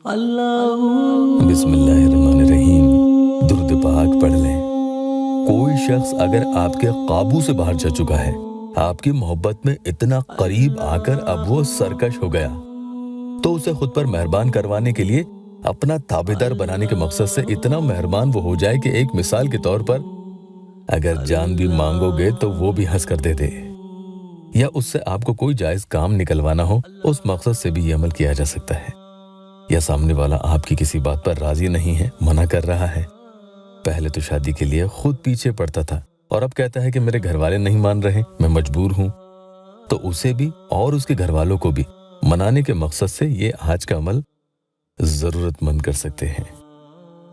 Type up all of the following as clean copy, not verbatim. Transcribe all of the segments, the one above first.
बिस्मिल्लाहिर्रहमानिर्रहीम। दुरूद पाक पढ़ लें। कोई शख्स अगर आपके काबू से बाहर जा चुका है, आपकी मोहब्बत में इतना करीब आकर अब वो सरकश हो गया, तो उसे खुद पर मेहरबान करवाने के लिए अपना ताबेदार बनाने के मकसद से इतना मेहरबान वो हो जाए कि एक मिसाल के तौर पर अगर जान भी मांगोगे तो वो भी हंस कर दे दे, या उससे आपको कोई जायज काम निकलवाना हो, उस मकसद से भी ये अमल किया जा सकता है। या सामने वाला आपकी किसी बात पर राजी नहीं है, मना कर रहा है, पहले तो शादी के लिए खुद पीछे पड़ता था और अब कहता है कि मेरे घर वाले नहीं मान रहे, मैं मजबूर हूं, तो उसे भी और उसके घर वालों को भी मनाने के मकसद से ये आज का अमल जरूरतमंद कर सकते हैं।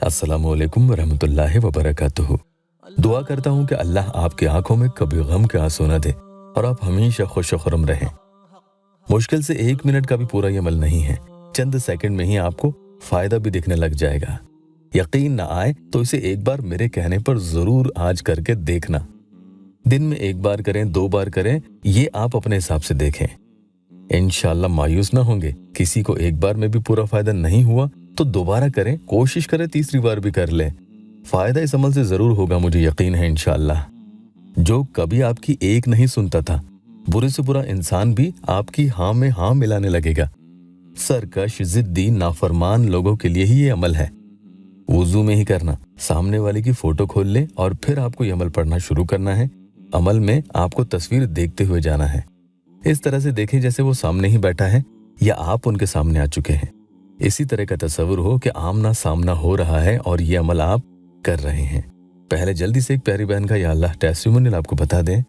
अस्सलामु अलैकुम वरहमतुल्लाहि वबरकातुहू। दुआ करता हूं कि अल्लाह आपकी आंखों में कभी गम के आंसू न दे और आप हमेशा खुश खुर्रम रहें। मुश्किल से 1 मिनट का भी पूरा ये अमल नहीं है, चंद सेकंड में ही आपको फायदा भी दिखने लग जाएगा। यकीन ना आए तो इसे एक बार मेरे कहने पर जरूर आज करके देखना। दिन में 1 बार करें, 2 बार करें, ये आप अपने हिसाब से देखें। इंशाअल्लाह मायूस ना होंगे। किसी को 1 बार में भी पूरा फायदा नहीं हुआ तो दोबारा करें, कोशिश करें 3री बार भी कर लें, फायदा इस अमल से जरूर होगा, मुझे यकीन है इंशाअल्लाह। जो कभी आपकी एक नहीं सुनता था, बुरे से बुरा इंसान भी आपकी हाँ में हाँ मिलाने लगेगा। सरकश, जिद्दी, नाफरमान लोगों के लिए ही ये अमल है। वुजू में ही करना, सामने वाले की फोटो खोल ले और फिर आपको ये अमल पढ़ना शुरू करना है। अमल में आपको तस्वीर देखते हुए जाना है। इस तरह से देखें जैसे वो सामने ही बैठा है या आप उनके सामने आ चुके हैं। इसी तरह का तस्वुर हो कि आमना सामना हो रहा है और ये अमल आप कर रहे हैं। पहले जल्दी से एक प्यारी बहन का या अल्लाह टेस्टिमोनियल आपको बता दें।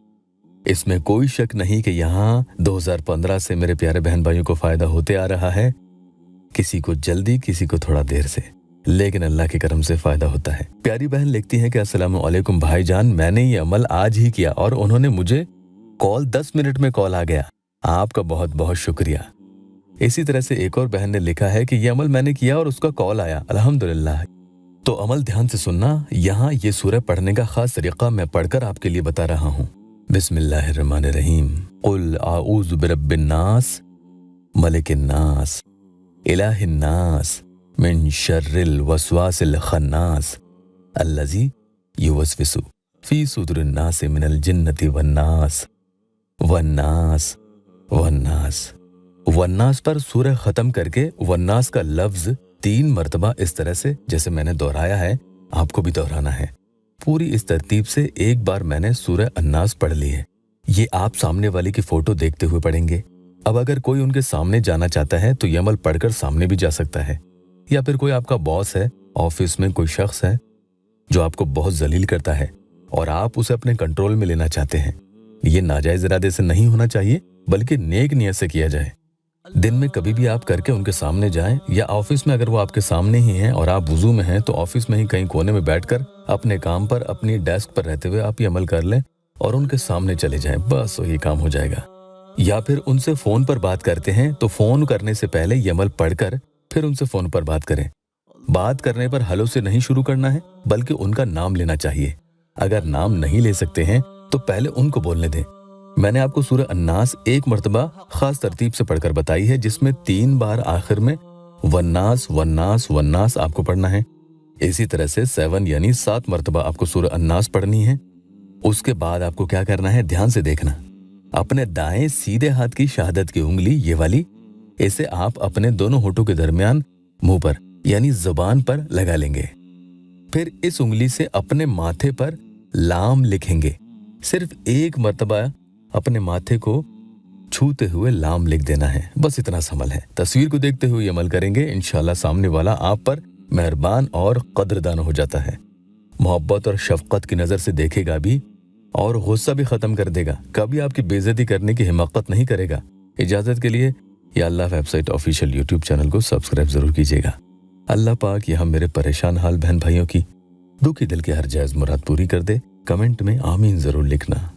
इसमें कोई शक नहीं कि यहाँ 2015 से मेरे प्यारे बहन भाइयों को फायदा होते आ रहा है। किसी को जल्दी, किसी को थोड़ा देर से, लेकिन अल्लाह के करम से फायदा होता है। प्यारी बहन लिखती है कि अस्सलाम वालेकुम भाईजान, मैंने ये अमल आज ही किया और उन्होंने मुझे कॉल 10 मिनट में कॉल आ गया। आपका बहुत बहुत शुक्रिया। इसी तरह से एक और बहन ने लिखा है कि ये अमल मैंने किया और उसका कॉल आया, अल्हम्दुलिल्लाह। तो अमल ध्यान से सुनना। यहाँ ये सूरह पढ़ने का खास तरीका मैं पढ़कर आपके लिए बता रहा हूँ। बिस्मिल्लाहिर्रहमानिर्रहीम। कुल आऊज़ु बिरब्बिन्नास मलिकिन्नास इलाहिन्नास मिन शर्रिल वस्वासिल खन्नास अल्लज़ी युवस्विसु फी सुदुरिन्नास मिनल जिन्नति वन्नास वन्नास वन्नास। वन्नास पर सूरह खत्म करके वन्नास का लफ्ज 3 मरतबा इस तरह से जैसे मैंने दोहराया है, आपको भी दोहराना है। पूरी इस तरतीब से एक बार मैंने सूरह अन्नास पढ़ ली है। ये आप सामने वाले की फोटो देखते हुए पढ़ेंगे। अब अगर कोई उनके सामने जाना चाहता है तो ये अमल पढ़कर सामने भी जा सकता है। या फिर कोई आपका बॉस है, ऑफिस में कोई शख्स है जो आपको बहुत जलील करता है और आप उसे अपने कंट्रोल में लेना चाहते हैं। ये नाजायज इरादे से नहीं होना चाहिए, बल्कि नेक नियत से किया जाए। दिन में कभी भी आप करके उनके सामने जाएं, या ऑफिस में अगर वो आपके सामने ही हैं और आप वुजू में हैं तो ऑफिस में ही कहीं कोने में बैठकर अपने काम पर, अपनी डेस्क पर रहते हुए आप ये अमल कर लें और उनके सामने चले जाएं, बस वही काम हो जाएगा। या फिर उनसे फोन पर बात करते हैं तो फोन करने से पहले ये अमल पढ़कर फिर उनसे फोन पर बात करें। बात करने पर हेलो से नहीं शुरू करना है, बल्कि उनका नाम लेना चाहिए। अगर नाम नहीं ले सकते हैं तो पहले उनको बोलने दें। मैंने आपको सूरह अन्नास 1 मरतबा खास तरतीब से पढ़कर बताई है, जिसमें 3 बार आखिर में वन्नास वन्नास वन्नास आपको पढ़ना है। इसी तरह से 7 यानी 7 मरतबा आपको सूरह अन्नास पढ़नी है। उसके बाद आपको क्या करना है, ध्यान से देखना। अपने दाएं सीधे हाथ की शहादत की उंगली, ये वाली, इसे आप अपने दोनों होठों के दरमियान मुंह पर यानी जुबान पर लगा लेंगे। फिर इस उंगली से अपने माथे पर लाम लिखेंगे। सिर्फ 1 मरतबा अपने माथे को छूते हुए लाम लिख देना है, बस इतना समल है। तस्वीर को देखते हुए अमल करेंगे, इंशाल्लाह सामने वाला आप पर मेहरबान और कदरदान हो जाता है। मोहब्बत और शफकत की नजर से देखेगा भी और गुस्सा भी खत्म कर देगा। कभी आपकी बेइज्जती करने की हिम्मत नहीं करेगा। इजाजत के लिए या अल्लाह वेबसाइट ऑफिशियल यूट्यूब चैनल को सब्सक्राइब जरूर कीजिएगा। अल्लाह पाक यहाँ मेरे परेशान हाल बहन भाइयों की दुखी दिल की हर जायज मुराद पूरी कर दे। कमेंट में आमीन जरूर लिखना।